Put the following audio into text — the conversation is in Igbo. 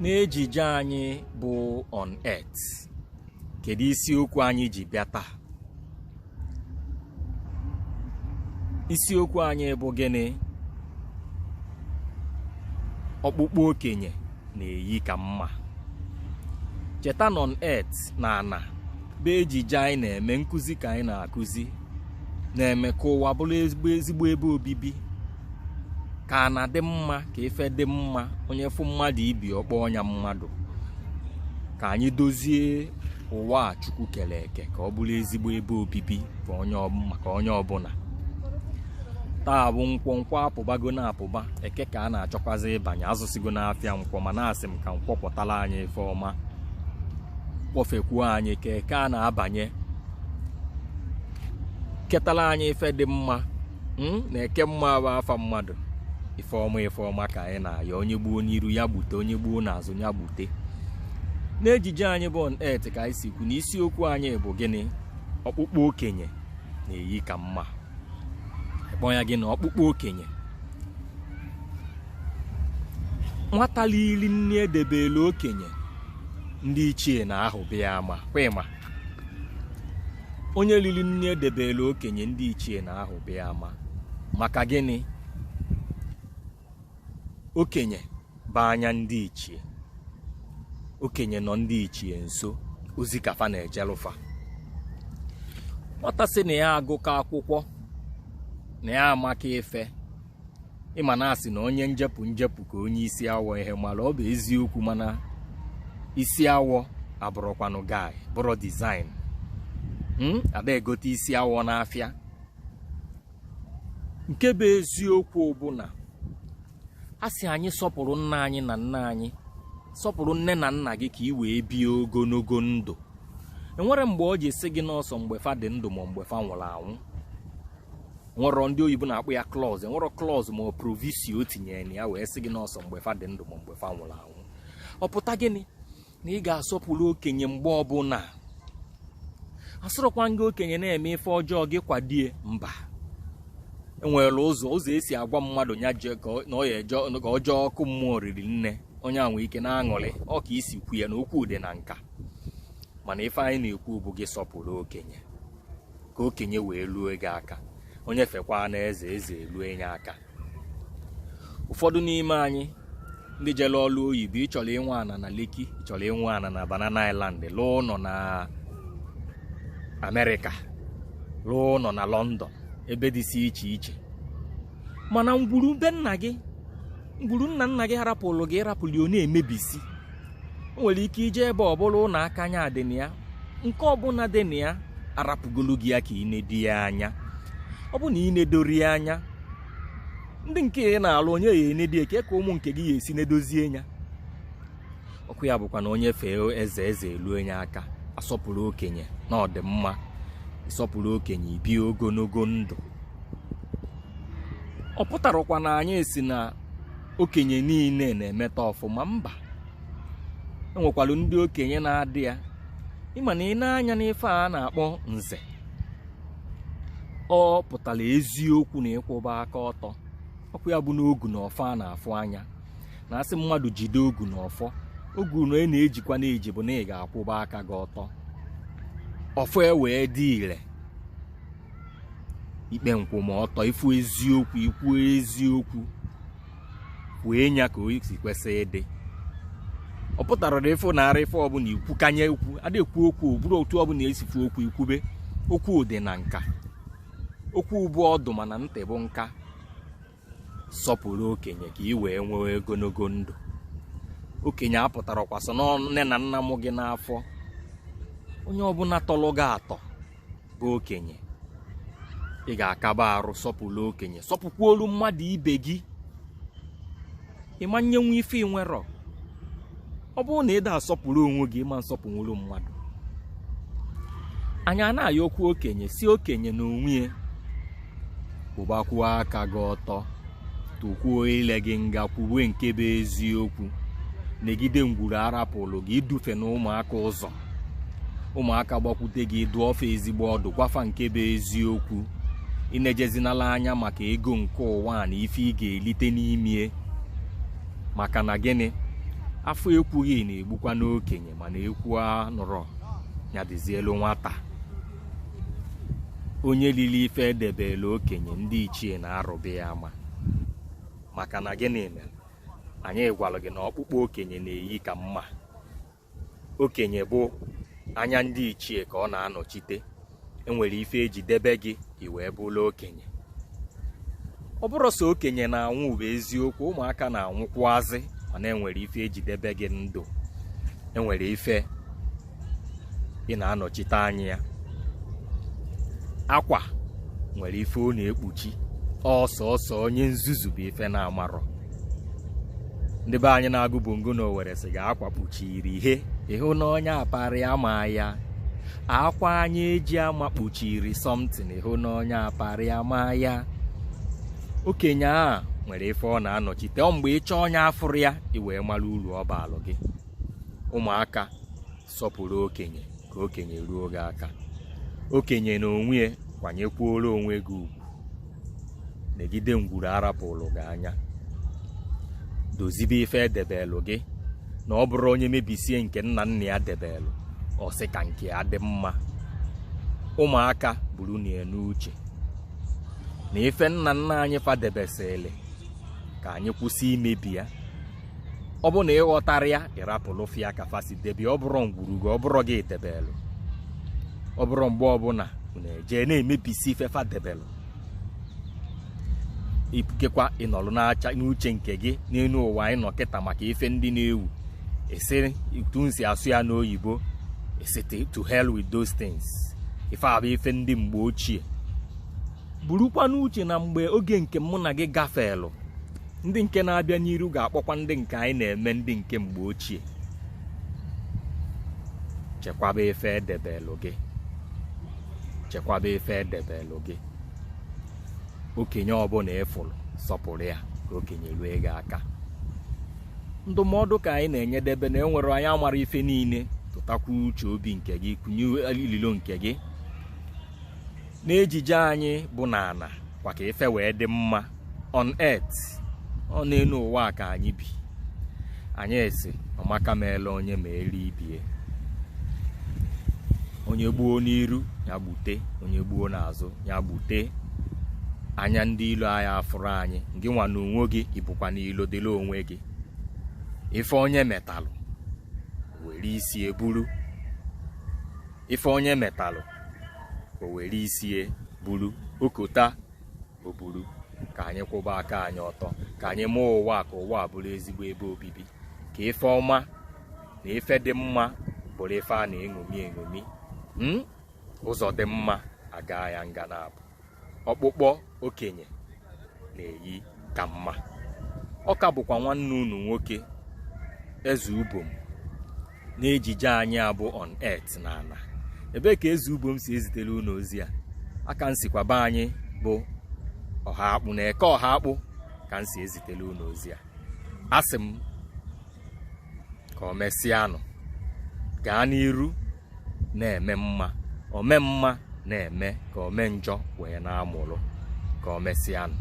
N'ejije anyị bụ On Earth, kedu isiokwu anyị ji bịa taa? Isiokwu anyị bụ gịnị? Ọkpụkpụ okenye na-eyi ka mma. Cheta na On Earth na ana bụ ejije anyị na-eme, nkụzi ka anyị na-akụzi, na-eme ka ụwa bụrụ ezigbo ebe obibi, ka ana dị mma, ka efe dị mma, onye fụ mmadụ ibi ọkpọ ọnya mmadụ, ka anyị dozie ụwa a Chukwu kere eke ka ọ bụrụ ezigbo ebe obibi maka onye ọbụla. Taa bụ nkwọ apụbago na apụba, eke ka a na-achọkwazi ịbanye, azụsigo n'afịa nkwọ, ma na-asị m ka nkwọ pụtara anyị ife ọma, kpọfekwuo anyị ka eke a na-abanye ketara anyị ife dị mma. Na eke mma bụ afa mmadụ. Ife ọma ka anyị na-ayọ, onye gbuo n'iru ya gbute, onye gbuo n'azụ ya gbute. N'ejije anyị bụ On Earth ka anyị si kwu na isiokwu anyị bụ gịnị? Ọkpụkpụ okenye na-eyi ka mma. Ekpọ ya gị na ọkpụkpụ okenye. Nwata lili nne edebele okenye, ndị ichie na-ahụbe ya ama. Kwema, onye lili nne edebele okenye, ndị ichie na-ahụbe ya ama. Maka gịnị? Okenye bụ anya ndị ichie. Okenye nọ ndị ichie nso, ozi kafa na-ejelụfa. Nwata sị na ya agụkọ akwụkwọ, na ya amaka ife, ịma na asị na onye njepụ ka onye isi awọ ihe mara. Ọ bụ eziokwu, mana isi awọ abụrụkwanụ guy, bụrụ design. Ada egote isi awọ n'afịa. Nke bụ eziokwu bụ na a sị anyị sọpụrụ nna anyị na nna anyị, sọpụrụ nne na nna gị ka ị wee bie ogologo ndụ. Enwere mgbe ọ ji sị gị n'ọsọ mgbe fa dị ndụ ma mgbe fa nwụrụ anwụ. Nwere ndị oyibo na-akpọ ya clause, enwere clause ma ọ proviso o tinyere na ya wee sị gị n'ọsọ mgbe fa dị ndụ ma mgbe fa nwụrụ anwụ. Ọ pụta gịnị? Na ị ga-asọpụrụ okenye mgbe ọbụla. Asọrọkwa gị okenye na-eme ife ọjọọ gị kwadie mba. Enwere ụzọ esi agwa mmadụ ya je ka ọ jọọ ọkụ mmụọ riri nne, onye a nwee ike na-aṅụrị, ọ ka isi kwu ya na okwu dị na nka. Mana ife anyị na-ekwu bụ gị sọpụrụ okenye, ka okenye wee luo gị aka. Onye fekwa na eze elue nye aka. Ụfọdụ n'ime anyị ndị jere ọlụ oyibo, ị chọrọ ịnwe ana na Lekki, ị chọrọ ịnwe ana na Banana Island, lụọ ụlọ na Amerịka, lụọ ụlọ na London, ebe dịsị iche iche. Mana ngwuru be nna gị, ngwuru nna gị harapụlụ gị, ịrapụli ọ na-emebisi. O nwere ike ije ebe ọbụla ụlọ aka anya dị na ya, nke ọbụla dị na ya arapụgolu gị ya ka ị na-edi ya anya. Ọ bụ na ị na-edori ya anya, ndị nke ị na-alụ onye ya enedi eke ka ụmụ nke gị ya esi na-edozie ya. Ọkụ ya bụkwa na onye fee eze eluo enye aka. Asọpụrụ okenye na ọ dị mma. Ịsọpụrụ okenye ibi ogologo ndụ. Ọ pụtarakwa na anyị esi na okenye niile na-emeta ọfụma, mba. Enwekwalụ ndị okenye na-adị ya. Ịma na ị na-anya n'ife a na-akpọ nze, ọ pụtara eziokwu na ịkwụba aka ọtọ. Ọkụ ya bụ na ogu na ọfọ a na-afụ anya. Na asị mmadụ jide ogu na ọfọ, ogu na na-ejikwa na-eji bụ na ị ga-akwụba aka gị ọtọ. Ọfọ wee dị ire, ikpe nkwụ ma ọtọ, ifu eziokwu, ikwu eziokwu, wee nya ka o si kwesị ịdị. Ọ pụtara na ịfụ na ara ife ọbụla ikwu kanye ukwu, ada ekwu okwu bụrụ otu ọbụla esifu okwu ikwube. Okwu dị na nka, okwu bụ ọdụ mana ntị bụ nka. Sọpụrụ okenye ka ị wee nwee ogologo ndụ. Okenye apụtara kwasị n'ọnụ nne na nna mụ gị n'afọ. Onye ọbụla tọlụ gị atọ bụ okenye. Ị ga-akaba arụ sọpụrụ okenye, sọpụkwa olu mmadụ ibe gị. Ịma nyenwu ife ị nwerọ. Ọ bụrụ na ị da-asọpụrụ onwe gị, ịma nsọpụrụ mmadụ. Anyị na-ayọ okwu okenye, si okenye na onwe ya kwụbakwuo aka gị ọtọ, tụkwuo ile gị nga, kwuwe nke bụ eziokwu. Negide ngwuru arapụlụ gị, idufe na ụmụaka ụzọ. Ụmụaka gbakwute gị, dụọfa ezigbo ọdụ, gwafa nke bụ eziokwu. Ị na-ejezinala anya maka ego nke ụwa na ife ị ga-elite n'ime. Maka na gịnị? afọ ekwughị na-egbukwa n'okenye mana ekwu anụrụ ya dịzielu nwata. Onye lili ife edebela okenye ndị ichie na-arụbe ya ama. Maka na gịnị mere? Anyị gwara gị na ọkpụkpụ okenye na-eyi ka mma. Okenye bụ anya ndị ichie ka ọ na-anọchite. Enwere ife eji debe gị iwee bụrụ okenye. Ọ bụrụ sọ okenye na-anwụ bụ eziokwu, ụmụaka na-anwụkwazị, mana enwere ife eji debe gị ndụ. Enwere ife ị na-anọchite anya ya. Akwa nwere ife ọ na-ekpuchi. Ọsọsọ onye nzuzu bụ ife na-amarọ. Ndị be anyị na-agụ bongo na Owerri sị ga akwa kpuchiri ihe ịhụ na onye aparị ama ya. Akwa anyị eji ama kpuchiri something ịhụ na onye aparị ama ya. Okenye a nwere ife ọ na-anọchite. Ọ mgbe ịchọ onye afụrụ ya iwee mara uru ọ balụ gị. Ụmụaka sọpụrụ okenye ka okenye ruo gị aka. Okenye na onwe kwanyekwuola onwe gị ugwu. Negide ngwuru arapụlụ gị anya. Dozibe ife edebelụ gị na ọ bụrụ onye mebisie nke nna nna ya debelụ, ọ sị ka nke ya dị mma. Ụmụaka buru na n'uche na ife nna nna anyị fadebesịrị ka anyị kwụsị imebi ya. Ọ bụ na ịghọtara ya ịrapụlụ fịa ka fasi debi. Ọ bụrụ ngwuru gị, ọ bụrụ gị debelụ. Ọ bụrụ mgbe ọbụla na-eje na-emebisi ife fadebelụ, ikekwa ịnọlụ n'uche nke gị n'elu ụwa anyị nọ kịta maka ife ndị na-ewu. Esi tu nsi asụ ya n'oyibo, esi to hell with those things. Ife abụ ife ndị mgbe ochie. Burukwa n'uche na mgbe oge nke mụ na gị gafeelụ, ndị nke na-abịa n'iru ga-akpọkwa ndị nke anyị na-eme ndị nke mgbe ochie. Chekwaba ife edebelụ gị. Chekwaba ife edebelụ gị. Okenye ọbụla ịfụrụ sọpụrụ ya ka okenye rue gị aka. Ndụmọdụ ka anyị na-enyedebe na enwere anyị amara ife niile. Tụtakwa uche obi nke gị, kụnye ililo nke gị n'ejije anyị bụ n'ana kwa ka ife wee dị mma on earth. Ọ n'elu ụwa ka anyị bi. Anyị esi ọmaka meela onye ma eri ibie. Onye gbuo n'iru ya gbute, onye gbuo n'azụ ya gbute. Anya ndị ilo anyị afụrụ anyị. Gị nwa na onwe gị ibụkwa n'ilo dịla onwe gị. Ife onye metalụ were isi eburu. Ife onye metalụ o were isi buru. Okota o buru. Ka anyị kwụba aka anyị ọtọ. Ka anyị mụọ ụwa ka ụwa bụrụ ezigbo ebe obibi. Ka ife ọma na ife dị mma bụrụ ife a na-eṅomi eṅomi. Ụzọ dị mma aga ya nga na-abụ. Ọkpụkpọ okenye na-eyi ka mma. Ọ ka bụkwa nwanne unu nwoke Eze Ubom n'ejije anyị abụ on earth na ana. Ebe ka Eze Ubom si ezitere unu ozi a. Aka nsikwa be anyị bụ ọha akpụ na eke ọha akpụ ka nsi ezitere unu ozi a. Asị m ka o mesịanụ. Gaa n'iru na-eme mma. Ome mma na-eme ka ome njọ wee na-amụrụ. Ka o mesịanụ.